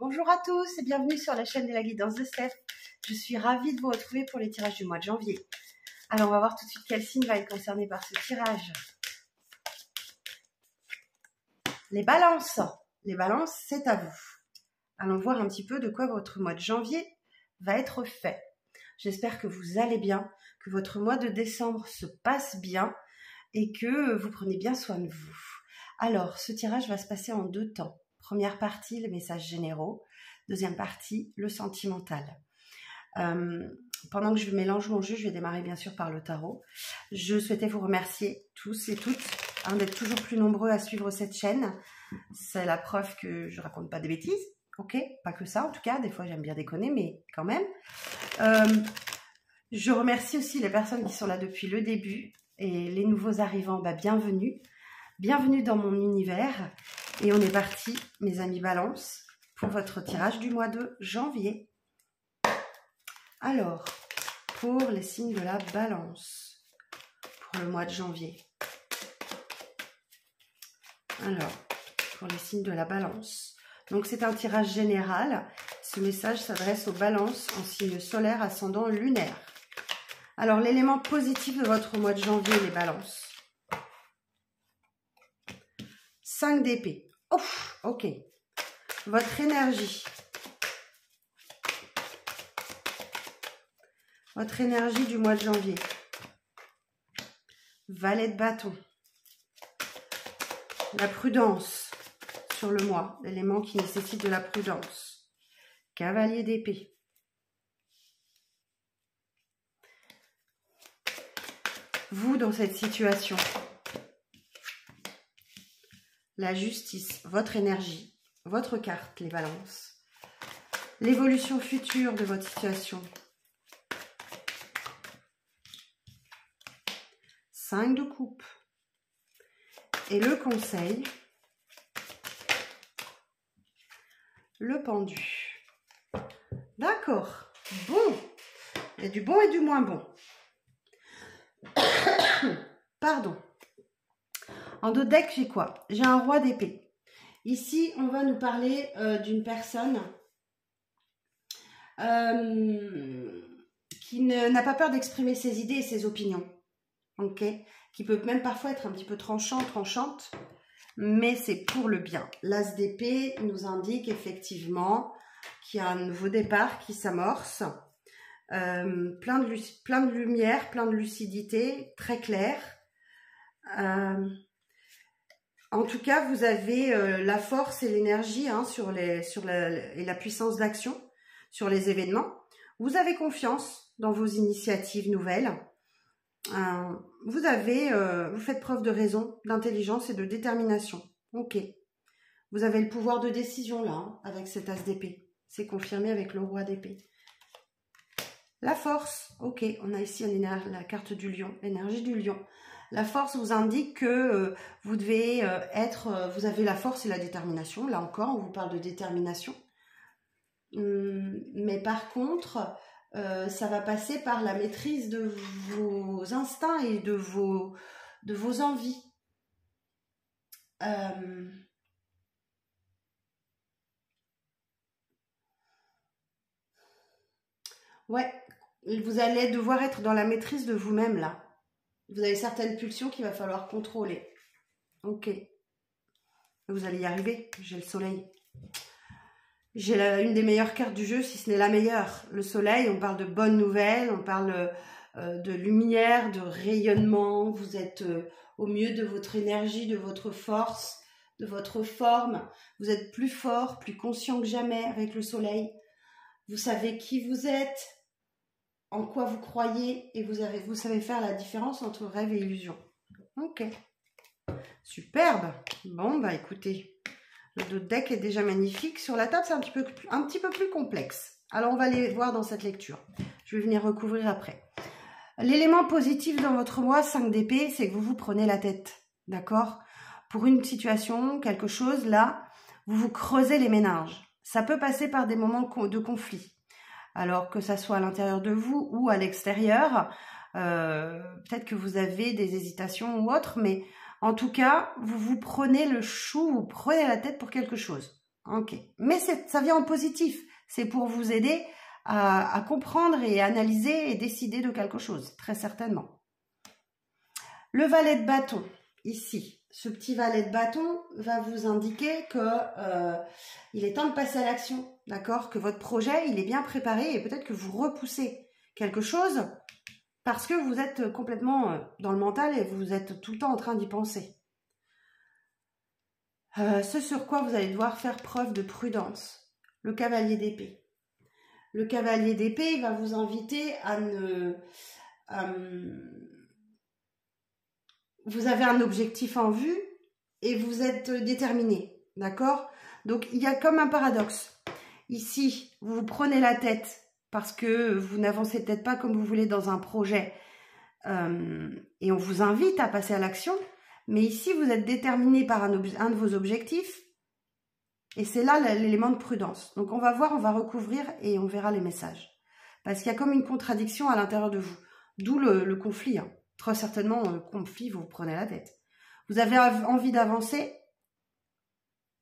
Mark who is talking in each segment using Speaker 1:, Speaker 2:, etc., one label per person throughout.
Speaker 1: Bonjour à tous et bienvenue sur la chaîne de la guidance de Steph. Je suis ravie de vous retrouver pour les tirages du mois de janvier. Alors on va voir tout de suite quel signe va être concerné par ce tirage. Les balances. Les balances, c'est à vous. Allons voir un petit peu de quoi votre mois de janvier va être fait. J'espère que vous allez bien, que votre mois de décembre se passe bien et que vous prenez bien soin de vous. Alors, ce tirage va se passer en deux temps. Première partie, les messages généraux. Deuxième partie, le sentimental. Pendant que je mélange mon jeu, je vais démarrer bien sûr par le tarot. Je souhaitais vous remercier tous et toutes d'être toujours plus nombreux à suivre cette chaîne. C'est la preuve que je raconte pas des bêtises. Ok, pas que ça en tout cas. Des fois, j'aime bien déconner, mais quand même. Je remercie aussi les personnes qui sont là depuis le début et les nouveaux arrivants. Bienvenue. Bienvenue dans mon univers. Et on est parti, mes amis Balance, pour votre tirage du mois de janvier. Alors, pour les signes de la Balance, pour le mois de janvier. Alors, pour les signes de la Balance. Donc, c'est un tirage général. Ce message s'adresse aux balances en signe solaire, ascendant, lunaire. Alors, l'élément positif de votre mois de janvier, les balances. 5 d'épée. Ouf, ok. Votre énergie. Votre énergie du mois de janvier. Valet de bâton. La prudence sur le mois. L'élément qui nécessite de la prudence. Cavalier d'épée. Vous dans cette situation. La justice, votre énergie, votre carte, les balances. L'évolution future de votre situation. 5 de coupe. Et le conseil. Le pendu. D'accord. Bon. Il y a du bon et du moins bon. Pardon. En dos de deck, j'ai quoi? J'ai un roi d'épée. Ici, on va nous parler d'une personne qui n'a pas peur d'exprimer ses idées et ses opinions. Ok? Qui peut même parfois être un petit peu tranchante, mais c'est pour le bien. L'as d'épée nous indique effectivement qu'il y a un nouveau départ qui s'amorce. Plein de lumière, plein de lucidité, très clair. En tout cas, vous avez la force et l'énergie et la puissance d'action sur les événements. Vous avez confiance dans vos initiatives nouvelles. Vous faites preuve de raison, d'intelligence et de détermination. Ok. Vous avez le pouvoir de décision là, avec cet as d'épée. C'est confirmé avec le roi d'épée. La force. Ok. On a ici la carte du lion, l'énergie du lion. La force vous indique que vous devez vous avez la force et la détermination. Là encore, on vous parle de détermination. Mais par contre, ça va passer par la maîtrise de vos instincts et de vos envies. Ouais, vous allez devoir être dans la maîtrise de vous-même là. Vous avez certaines pulsions qu'il va falloir contrôler. Ok. Vous allez y arriver. J'ai le soleil. J'ai une des meilleures cartes du jeu, si ce n'est la meilleure. Le soleil, on parle de bonnes nouvelles, on parle de lumière, de rayonnement. Vous êtes au mieux de votre énergie, de votre force, de votre forme. Vous êtes plus fort, plus conscient que jamais avec le soleil. Vous savez qui vous êtes, en quoi vous croyez et vous savez faire la différence entre rêve et illusion. Ok. Superbe. Bon, bah écoutez, le dos de deck est déjà magnifique. Sur la table, c'est un petit peu plus complexe. Alors, on va aller voir dans cette lecture. Je vais venir recouvrir après. L'élément positif dans votre mois, 5 d'épée, c'est que vous vous prenez la tête. D'accord? Pour une situation, quelque chose, là, vous vous creusez les méninges. Ça peut passer par des moments de conflit. Alors que ça soit à l'intérieur de vous ou à l'extérieur, peut-être que vous avez des hésitations ou autres, mais en tout cas, vous vous prenez le chou, vous prenez la tête pour quelque chose. Ok. Mais ça vient en positif. C'est pour vous aider à comprendre et analyser et décider de quelque chose, très certainement. Le valet de bâton, ici, ce petit valet de bâton va vous indiquer que il est temps de passer à l'action, d'accord? Que votre projet, il est bien préparé et peut-être que vous repoussez quelque chose parce que vous êtes complètement dans le mental et vous êtes tout le temps en train d'y penser. Ce sur quoi vous allez devoir faire preuve de prudence. Le cavalier d'épée. Le cavalier d'épée, il va vous inviter à ne... vous avez un objectif en vue et vous êtes déterminé, d'accord? Donc, il y a comme un paradoxe. Ici, vous vous prenez la tête parce que vous n'avancez peut-être pas comme vous voulez dans un projet et on vous invite à passer à l'action. Mais ici, vous êtes déterminé par un de vos objectifs et c'est là l'élément de prudence. Donc, on va voir, on va recouvrir et on verra les messages. Parce qu'il y a comme une contradiction à l'intérieur de vous. D'où le conflit. Hein. Très certainement, le conflit, vous vous prenez la tête. Vous avez envie d'avancer,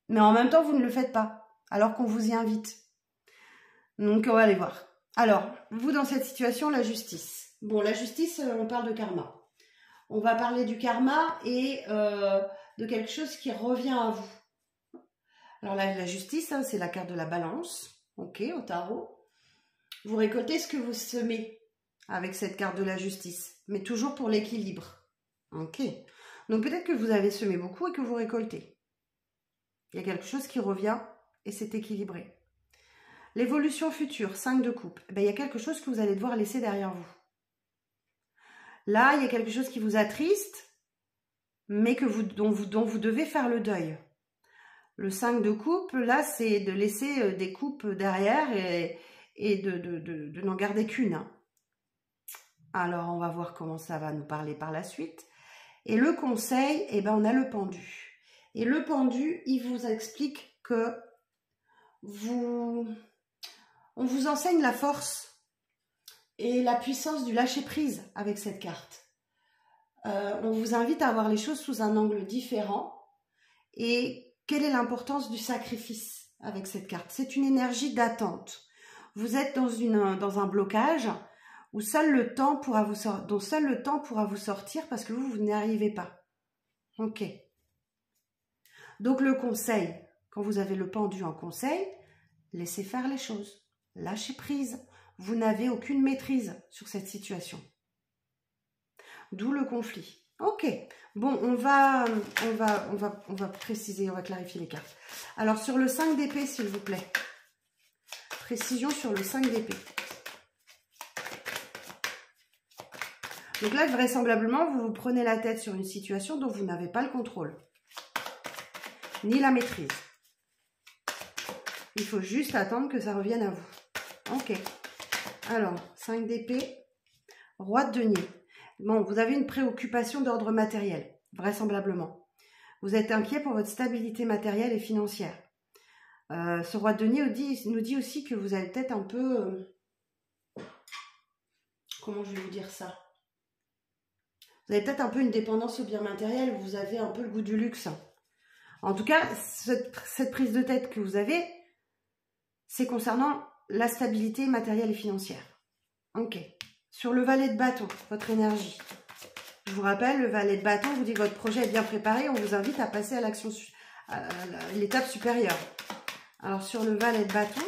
Speaker 1: mais en même temps, vous ne le faites pas, alors qu'on vous y invite. Donc, on va aller voir. Alors, vous, dans cette situation, la justice. Bon, la justice, on parle de karma. On va parler du karma et de quelque chose qui revient à vous. Alors, la justice, hein, c'est la carte de la balance, ok, au tarot. Vous récoltez ce que vous semez avec cette carte de la justice, mais toujours pour l'équilibre. Ok. Donc peut-être que vous avez semé beaucoup et que vous récoltez. Il y a quelque chose qui revient et c'est équilibré. L'évolution future, 5 de coupe. Eh bien, il y a quelque chose que vous allez devoir laisser derrière vous. Là, il y a quelque chose qui vous attriste, mais dont vous devez faire le deuil. Le 5 de coupe, là, c'est de laisser des coupes derrière et de n'en garder qu'une. Hein. Alors, on va voir comment ça va nous parler par la suite. Et le conseil, eh ben, on a le pendu. Et le pendu, il vous explique que on vous enseigne la force et la puissance du lâcher-prise avec cette carte. On vous invite à voir les choses sous un angle différent. Et quelle est l'importance du sacrifice avec cette carte? C'est une énergie d'attente. Vous êtes dans un blocage où seul le temps pourra vous sortir parce que vous n'y arrivez pas. Ok. Donc le conseil, quand vous avez le pendu en conseil, laissez faire les choses. Lâchez prise. Vous n'avez aucune maîtrise sur cette situation. D'où le conflit. Ok. Bon, on va préciser, on va clarifier les cartes. Alors sur le 5 d'épée, s'il vous plaît. Précision sur le 5 d'épée. Donc là, vraisemblablement, vous vous prenez la tête sur une situation dont vous n'avez pas le contrôle. Ni la maîtrise. Il faut juste attendre que ça revienne à vous. Ok. Alors, 5 d'épée, roi de denier. Bon, vous avez une préoccupation d'ordre matériel, vraisemblablement. Vous êtes inquiet pour votre stabilité matérielle et financière. Ce roi de denier nous dit aussi que vous avez peut-être un peu... comment je vais vous dire ça? Vous avez peut-être un peu une dépendance au bien matériel, vous avez un peu le goût du luxe. En tout cas, cette prise de tête que vous avez, c'est concernant la stabilité matérielle et financière. Ok. Sur le valet de bâton, votre énergie. Je vous rappelle, le valet de bâton vous dit que votre projet est bien préparé, on vous invite à passer à l'action, à l'étape supérieure. Alors sur le valet de bâton,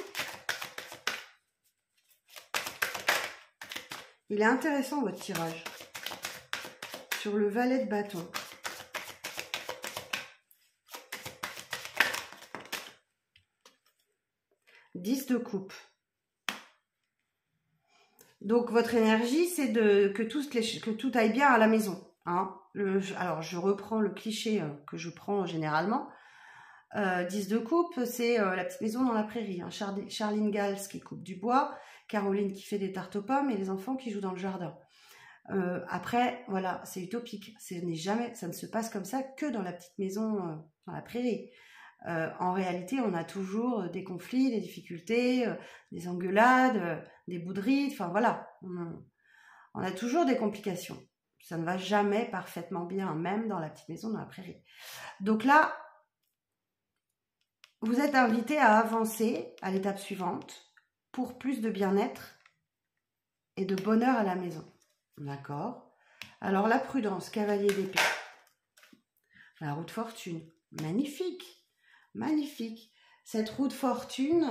Speaker 1: il est intéressant votre tirage. Sur le valet de bâton. Dix de coupe. Donc, votre énergie, c'est que tout aille bien à la maison. Hein. Alors, je reprends le cliché que je prends généralement. 10 de coupe, c'est la petite maison dans la prairie. Hein. Charline Gals qui coupe du bois, Caroline qui fait des tartes aux pommes et les enfants qui jouent dans le jardin. Après, voilà, c'est utopique. Ça ne se passe comme ça que dans la petite maison dans la prairie. En réalité, on a toujours des conflits, des difficultés, des engueulades, des bouderies, enfin voilà. On a toujours des complications. Ça ne va jamais parfaitement bien, même dans la petite maison dans la prairie. Donc là, vous êtes invité à avancer à l'étape suivante pour plus de bien-être et de bonheur à la maison. D'accord? Alors, la prudence, cavalier d'épée. La roue de fortune, magnifique, magnifique. Cette roue de fortune,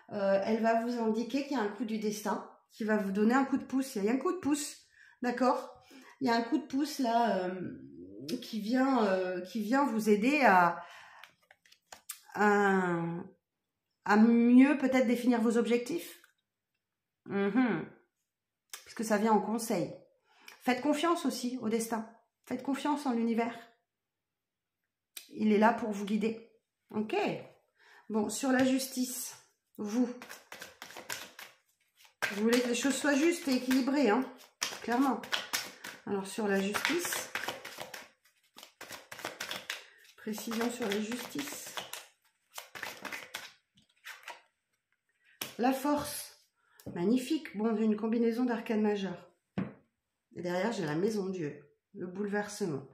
Speaker 1: elle va vous indiquer qu'il y a un coup du destin qui va vous donner un coup de pouce. Il y a un coup de pouce, d'accord? Il y a un coup de pouce là qui vient vous aider à mieux peut-être définir vos objectifs. Puisque ça vient en conseil. Faites confiance aussi au destin. Faites confiance en l'univers. Il est là pour vous guider. Ok. Bon, sur la justice, vous voulez que les choses soient justes et équilibrées, hein, clairement. Alors, sur la justice, précision sur la justice. La force, magnifique. Bon, une combinaison d'arcane majeur. Et derrière, j'ai la maison Dieu, le bouleversement.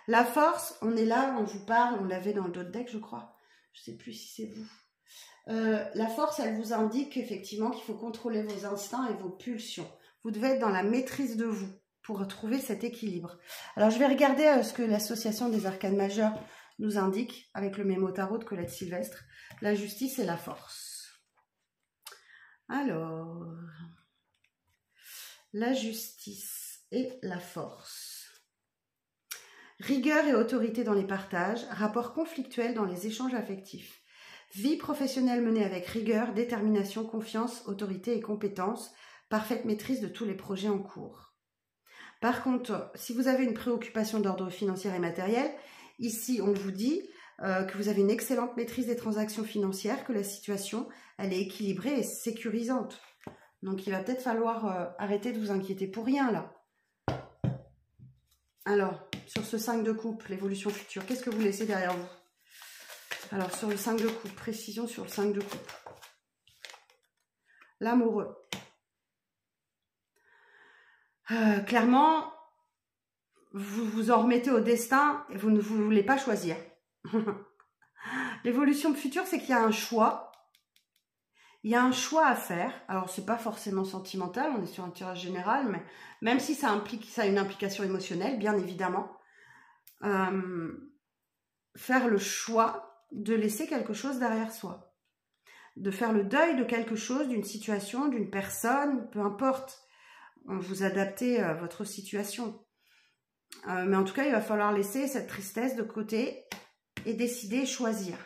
Speaker 1: La force, on est là, on vous parle, on l'avait dans le dos de deck, je crois. Je ne sais plus si c'est vous. La force, elle vous indique effectivement qu'il faut contrôler vos instincts et vos pulsions. Vous devez être dans la maîtrise de vous pour retrouver cet équilibre. Alors, je vais regarder ce que l'association des arcanes majeurs nous indique avec le mémo tarot de Colette Sylvestre. La justice et la force. Alors, la justice et la force. Rigueur et autorité dans les partages, rapport conflictuel dans les échanges affectifs. Vie professionnelle menée avec rigueur, détermination, confiance, autorité et compétence, parfaite maîtrise de tous les projets en cours. Par contre, si vous avez une préoccupation d'ordre financier et matériel, ici on vous dit que vous avez une excellente maîtrise des transactions financières, que la situation elle est équilibrée et sécurisante. Donc il va peut-être falloir arrêter de vous inquiéter pour rien là. Alors, sur ce 5 de coupe, l'évolution future, qu'est-ce que vous laissez derrière vous? Alors, sur le 5 de coupe, précision sur le 5 de coupe. L'amoureux. Clairement, vous vous en remettez au destin et vous ne voulez pas choisir. L'évolution future, c'est qu'il y a un choix. Il y a un choix à faire. Alors, c'est pas forcément sentimental, on est sur un tirage général, mais même si ça a une implication émotionnelle, bien évidemment. Faire le choix de laisser quelque chose derrière soi. De faire le deuil de quelque chose, d'une situation, d'une personne, peu importe. Vous adaptez votre situation. Mais en tout cas, il va falloir laisser cette tristesse de côté et décider et choisir.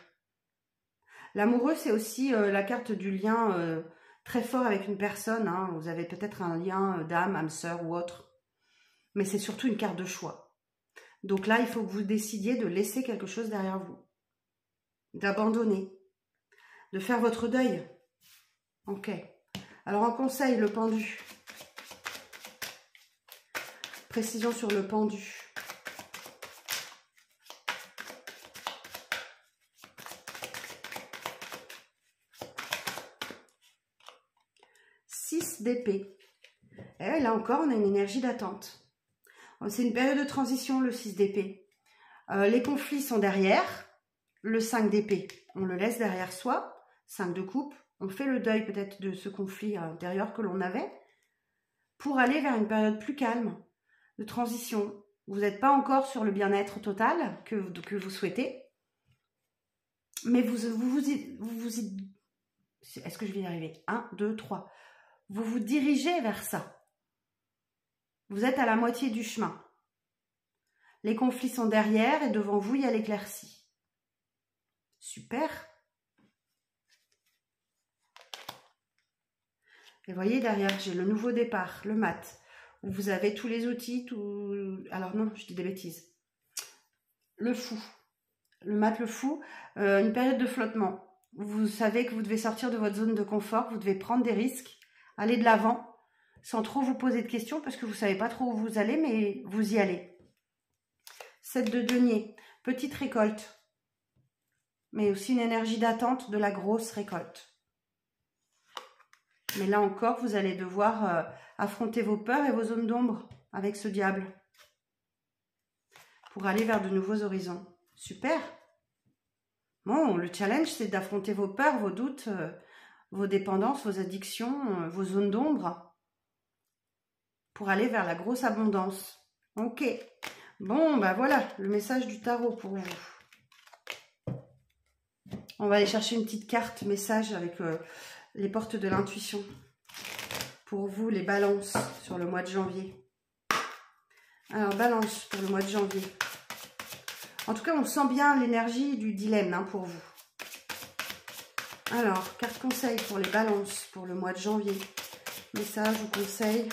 Speaker 1: L'amoureux, c'est aussi la carte du lien très fort avec une personne. Hein. Vous avez peut-être un lien d'âme, âme sœur ou autre. Mais c'est surtout une carte de choix. Donc là, il faut que vous décidiez de laisser quelque chose derrière vous. D'abandonner. De faire votre deuil. Ok. Alors en conseil, le pendu. Précision sur le pendu. D'épée. Et là encore, on a une énergie d'attente. C'est une période de transition, le 6 d'épée. Les conflits sont derrière. Le 5 d'épée, on le laisse derrière soi. 5 de coupe, on fait le deuil peut-être de ce conflit intérieur que l'on avait pour aller vers une période plus calme, de transition. Vous n'êtes pas encore sur le bien-être total que vous souhaitez. Mais vous est-ce que je vais y arriver? 1, 2, 3. Vous vous dirigez vers ça. Vous êtes à la moitié du chemin. Les conflits sont derrière et devant vous, il y a l'éclaircie. Super. Et voyez, derrière, j'ai le nouveau départ, le mat, où vous avez tous les outils, alors non, je dis des bêtises. Le fou. Le mat, le fou, une période de flottement. Vous savez que vous devez sortir de votre zone de confort, vous devez prendre des risques, aller de l'avant, sans trop vous poser de questions, parce que vous ne savez pas trop où vous allez, mais vous y allez. 7 de denier, petite récolte, mais aussi une énergie d'attente de la grosse récolte. Mais là encore, vous allez devoir affronter vos peurs et vos zones d'ombre avec ce diable pour aller vers de nouveaux horizons. Super! Bon, le challenge, c'est d'affronter vos peurs, vos doutes, vos dépendances, vos addictions, vos zones d'ombre pour aller vers la grosse abondance. Ok. Bon, bah voilà, le message du tarot pour vous. On va aller chercher une petite carte message avec les portes de l'intuition. Pour vous, les balances sur le mois de janvier. Alors, balance pour le mois de janvier. En tout cas, on sent bien l'énergie du dilemme hein, pour vous. Alors, carte conseil pour les balances pour le mois de janvier. Message ou conseil.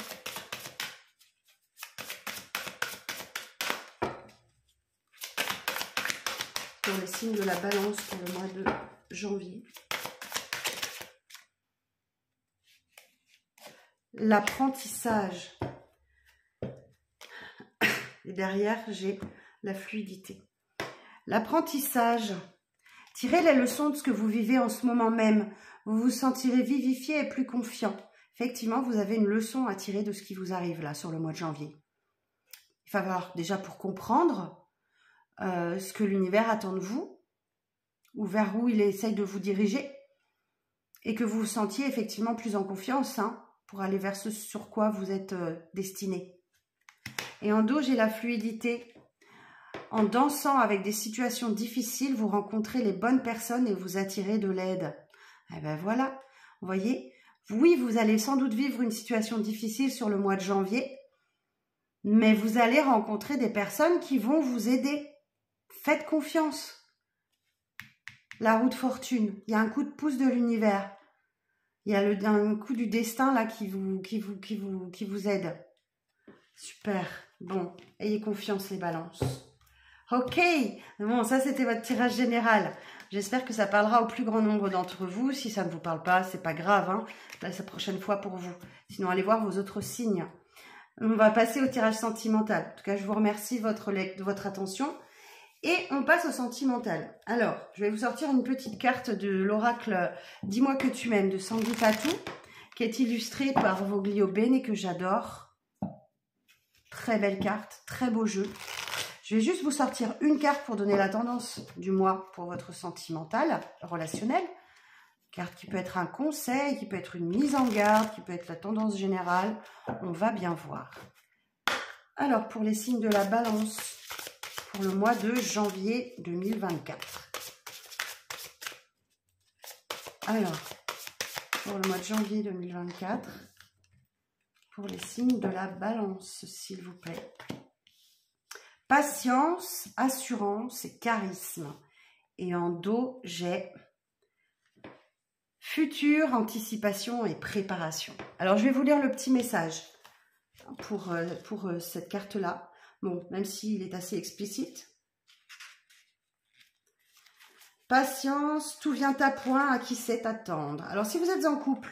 Speaker 1: Pour les signes de la balance pour le mois de janvier. L'apprentissage. Et derrière, j'ai la fluidité. L'apprentissage. Tirez les leçons de ce que vous vivez en ce moment même. Vous vous sentirez vivifié et plus confiant. Effectivement, vous avez une leçon à tirer de ce qui vous arrive là sur le mois de janvier. Il va falloir déjà pour comprendre ce que l'univers attend de vous ou vers où il essaye de vous diriger et que vous vous sentiez effectivement plus en confiance hein, pour aller vers ce sur quoi vous êtes destiné. Et en dos, j'ai la fluidité. En dansant avec des situations difficiles, vous rencontrez les bonnes personnes et vous attirez de l'aide. Et ben voilà, vous voyez, oui, vous allez sans doute vivre une situation difficile sur le mois de janvier, mais vous allez rencontrer des personnes qui vont vous aider. Faites confiance. La roue de fortune, il y a un coup de pouce de l'univers. Il y a un coup du destin là qui vous aide. Super. Bon, ayez confiance les balances. Ok, bon, ça c'était votre tirage général. J'espère que ça parlera au plus grand nombre d'entre vous. Si ça ne vous parle pas, c'est pas grave. Hein. Là, c'est la prochaine fois pour vous. Sinon, allez voir vos autres signes. On va passer au tirage sentimental. En tout cas, je vous remercie de votre attention. Et on passe au sentimental. Alors, je vais vous sortir une petite carte de l'oracle « Dis-moi que tu m'aimes » de Sandy Patou, qui est illustrée par Voglio Bene, que j'adore. Très belle carte, très beau jeu. Je vais juste vous sortir une carte pour donner la tendance du mois pour votre sentimental, relationnel. Carte qui peut être un conseil, qui peut être une mise en garde, qui peut être la tendance générale. On va bien voir. Alors, pour les signes de la balance, pour le mois de janvier 2024. Alors, pour le mois de janvier 2024, pour les signes de la balance, s'il vous plaît. Patience, assurance et charisme. Et en dos, j'ai futur, anticipation et préparation. Alors, je vais vous lire le petit message pour cette carte-là. Bon, même s'il est assez explicite. Patience, tout vient à point, à qui sait attendre. Alors, si vous êtes en couple,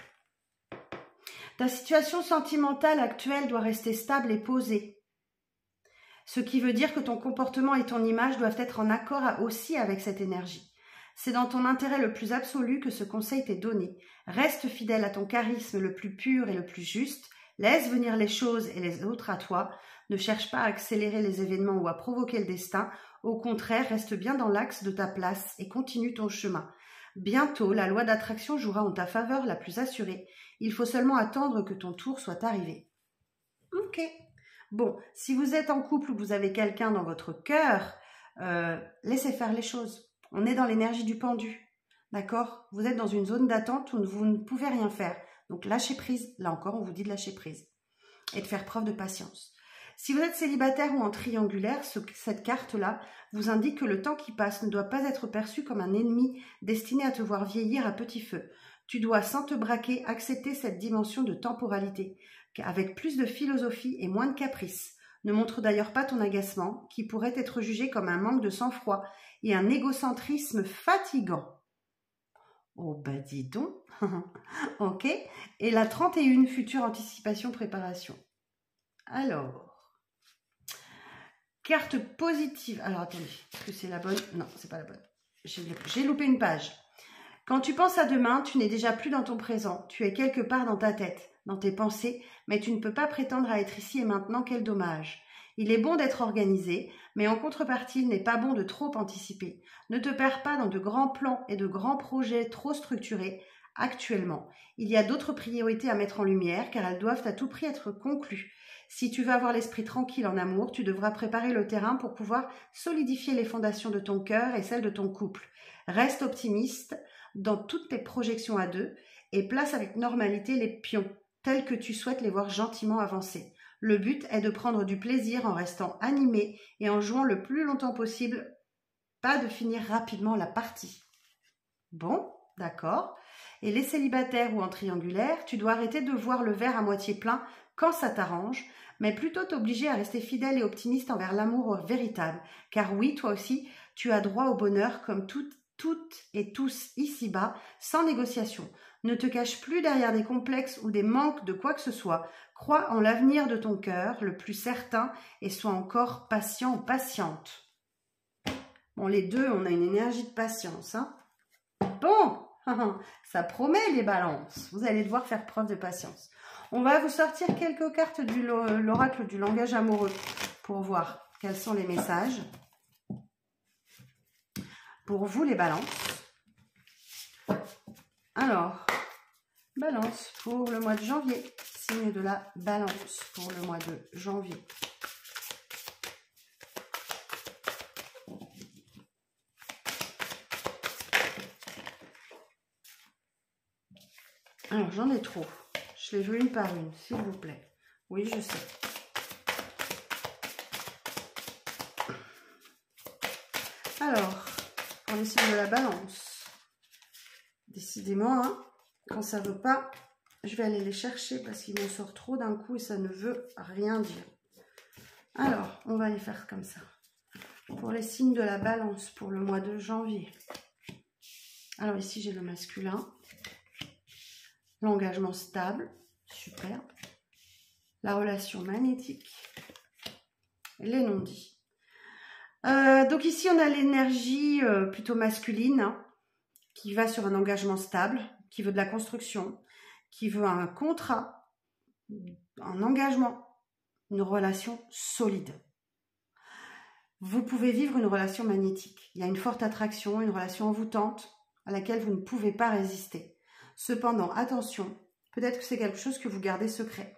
Speaker 1: ta situation sentimentale actuelle doit rester stable et posée. Ce qui veut dire que ton comportement et ton image doivent être en accord aussi avec cette énergie. C'est dans ton intérêt le plus absolu que ce conseil t'est donné. Reste fidèle à ton charisme le plus pur et le plus juste. Laisse venir les choses et les autres à toi. Ne cherche pas à accélérer les événements ou à provoquer le destin. Au contraire, reste bien dans l'axe de ta place et continue ton chemin. Bientôt, la loi d'attraction jouera en ta faveur la plus assurée. Il faut seulement attendre que ton tour soit arrivé. Ok. Bon, si vous êtes en couple ou que vous avez quelqu'un dans votre cœur, laissez faire les choses. On est dans l'énergie du pendu, d'accord? Vous êtes dans une zone d'attente où vous ne pouvez rien faire. Donc, lâchez prise. Là encore, on vous dit de lâcher prise et de faire preuve de patience. Si vous êtes célibataire ou en triangulaire, cette carte-là vous indique que le temps qui passe ne doit pas être perçu comme un ennemi destiné à te voir vieillir à petit feu. Tu dois, sans te braquer, accepter cette dimension de temporalité, avec plus de philosophie et moins de caprice. Ne montre d'ailleurs pas ton agacement, qui pourrait être jugé comme un manque de sang-froid et un égocentrisme fatigant. Oh bah dis donc. Ok. Et la 31, future anticipation, préparation. Alors, carte positive. Alors attendez, est-ce que c'est la bonne? Non, c'est pas la bonne. J'ai loupé une page. Quand tu penses à demain, tu n'es déjà plus dans ton présent. Tu es quelque part dans ta tête, dans tes pensées, mais tu ne peux pas prétendre à être ici et maintenant. Quel dommage. Il est bon d'être organisé, mais en contrepartie, il n'est pas bon de trop anticiper. Ne te perds pas dans de grands plans et de grands projets trop structurés actuellement. Il y a d'autres priorités à mettre en lumière, car elles doivent à tout prix être conclues. Si tu veux avoir l'esprit tranquille en amour, tu devras préparer le terrain pour pouvoir solidifier les fondations de ton cœur et celles de ton couple. Reste optimiste dans toutes tes projections à deux et place avec normalité les pions, tels que tu souhaites les voir gentiment avancer. Le but est de prendre du plaisir en restant animé et en jouant le plus longtemps possible, pas de finir rapidement la partie. Bon, d'accord. Et les célibataires ou en triangulaire, tu dois arrêter de voir le verre à moitié plein quand ça t'arrange, mais plutôt t'obliger à rester fidèle et optimiste envers l'amour véritable. Car oui, toi aussi, tu as droit au bonheur comme toutes et tous ici-bas, sans négociation. Ne te cache plus derrière des complexes ou des manques de quoi que ce soit. Crois en l'avenir de ton cœur, le plus certain, et sois encore patient ou patiente. Bon, les deux, on a une énergie de patience, hein. Bon, ça promet les balances. Vous allez devoir faire preuve de patience. On va vous sortir quelques cartes de l'oracle du langage amoureux pour voir quels sont les messages. Pour vous, les balances. Alors, balance pour le mois de janvier. Signe de la balance pour le mois de janvier. Alors, j'en ai trop. Je les veux une par une, s'il vous plaît. Oui, je sais. Alors, pour les signes de la balance, décidément, hein, quand ça ne veut pas, je vais aller les chercher parce qu'il m'en sort trop d'un coup et ça ne veut rien dire. Alors, on va les faire comme ça. Pour les signes de la balance, pour le mois de janvier. Alors ici, j'ai le masculin. L'engagement stable, superbe. La relation magnétique. Les non-dits. Donc ici, on a l'énergie plutôt masculine, hein, qui va sur un engagement stable, qui veut de la construction, qui veut un contrat, un engagement, une relation solide. Vous pouvez vivre une relation magnétique. Il y a une forte attraction, une relation envoûtante à laquelle vous ne pouvez pas résister. Cependant, attention, peut-être que c'est quelque chose que vous gardez secret.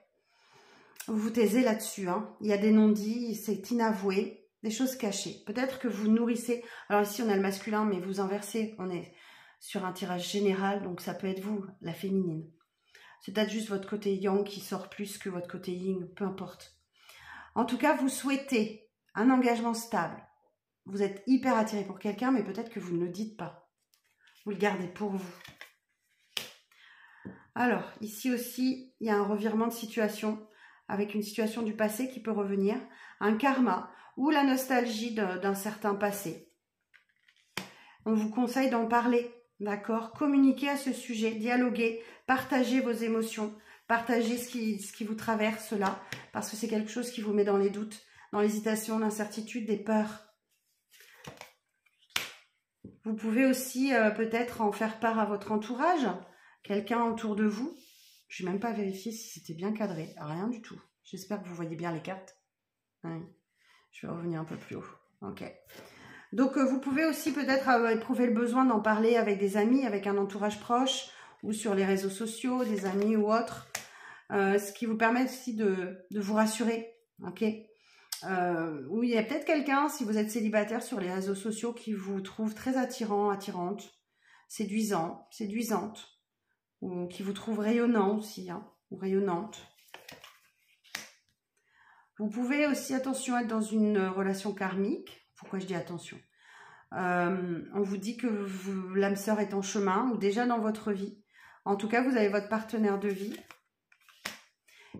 Speaker 1: Vous vous taisez là-dessus, hein. Il y a des non-dits, c'est inavoué, des choses cachées. Peut-être que vous nourrissez. Alors ici, on a le masculin, mais vous inversez. On est sur un tirage général, donc ça peut être vous, la féminine. C'est peut-être juste votre côté yang qui sort plus que votre côté yin, peu importe. En tout cas, vous souhaitez un engagement stable. Vous êtes hyper attiré pour quelqu'un, mais peut-être que vous ne le dites pas. Vous le gardez pour vous. Alors, ici aussi, il y a un revirement de situation avec une situation du passé qui peut revenir, un karma ou la nostalgie d'un certain passé. On vous conseille d'en parler, d'accord? Communiquez à ce sujet, dialoguez, partagez vos émotions, partagez ce qui vous traverse là, parce que c'est quelque chose qui vous met dans les doutes, dans l'hésitation, l'incertitude, des peurs. Vous pouvez aussi peut-être en faire part à votre entourage, quelqu'un autour de vous. Je n'ai même pas vérifié si c'était bien cadré, rien du tout. J'espère que vous voyez bien les cartes. Oui. Je vais revenir un peu plus haut. Ok. Donc, vous pouvez aussi peut-être éprouver le besoin d'en parler avec des amis, avec un entourage proche, ou sur les réseaux sociaux, des amis ou autres, ce qui vous permet aussi de vous rassurer. Ok. Ou il y a peut-être quelqu'un, si vous êtes célibataire sur les réseaux sociaux, qui vous trouve très attirant, attirante, séduisant, séduisante, ou qui vous trouve rayonnant aussi, hein, ou rayonnante. Vous pouvez aussi, attention, être dans une relation karmique. Pourquoi je dis attention? On vous dit que l'âme sœur est en chemin, ou déjà dans votre vie. En tout cas, vous avez votre partenaire de vie.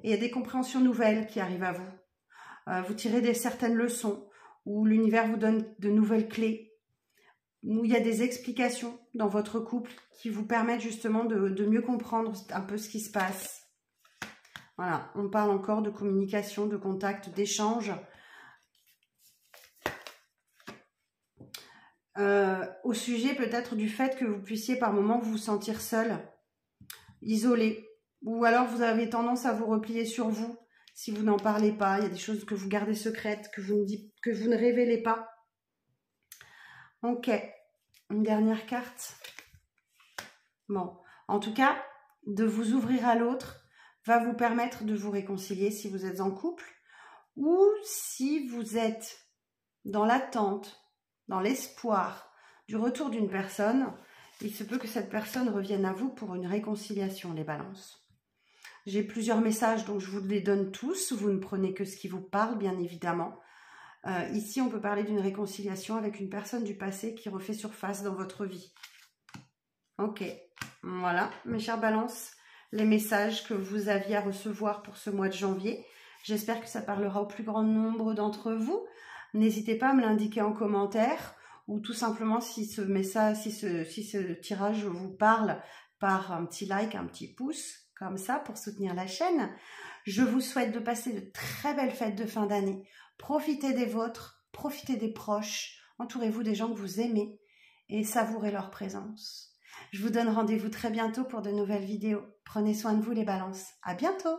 Speaker 1: Et il y a des compréhensions nouvelles qui arrivent à vous. Vous tirez certaines leçons, où l'univers vous donne de nouvelles clés, où il y a des explications dans votre couple qui vous permettent justement de mieux comprendre un peu ce qui se passe. Voilà, on parle encore de communication, de contact, d'échange. Au sujet peut-être du fait que vous puissiez par moments vous sentir seul, isolé, ou alors vous avez tendance à vous replier sur vous. si vous n'en parlez pas, il y a des choses que vous gardez secrètes, que vous ne révélez pas. Ok, une dernière carte. Bon, en tout cas, de vous ouvrir à l'autre va vous permettre de vous réconcilier si vous êtes en couple ou si vous êtes dans l'attente, dans l'espoir du retour d'une personne. Il se peut que cette personne revienne à vous pour une réconciliation, les balances. J'ai plusieurs messages, donc je vous les donne tous. Vous ne prenez que ce qui vous parle, bien évidemment. Ici, on peut parler d'une réconciliation avec une personne du passé qui refait surface dans votre vie. Ok, voilà, mes chères balances, les messages que vous aviez à recevoir pour ce mois de janvier. J'espère que ça parlera au plus grand nombre d'entre vous. N'hésitez pas à me l'indiquer en commentaire ou tout simplement si ce message, si ce tirage vous parle, par un petit like, un petit pouce, comme ça, pour soutenir la chaîne. Je vous souhaite de passer de très belles fêtes de fin d'année. Profitez des vôtres, profitez des proches, entourez-vous des gens que vous aimez et savourez leur présence. Je vous donne rendez-vous très bientôt pour de nouvelles vidéos. Prenez soin de vous les balances. À bientôt!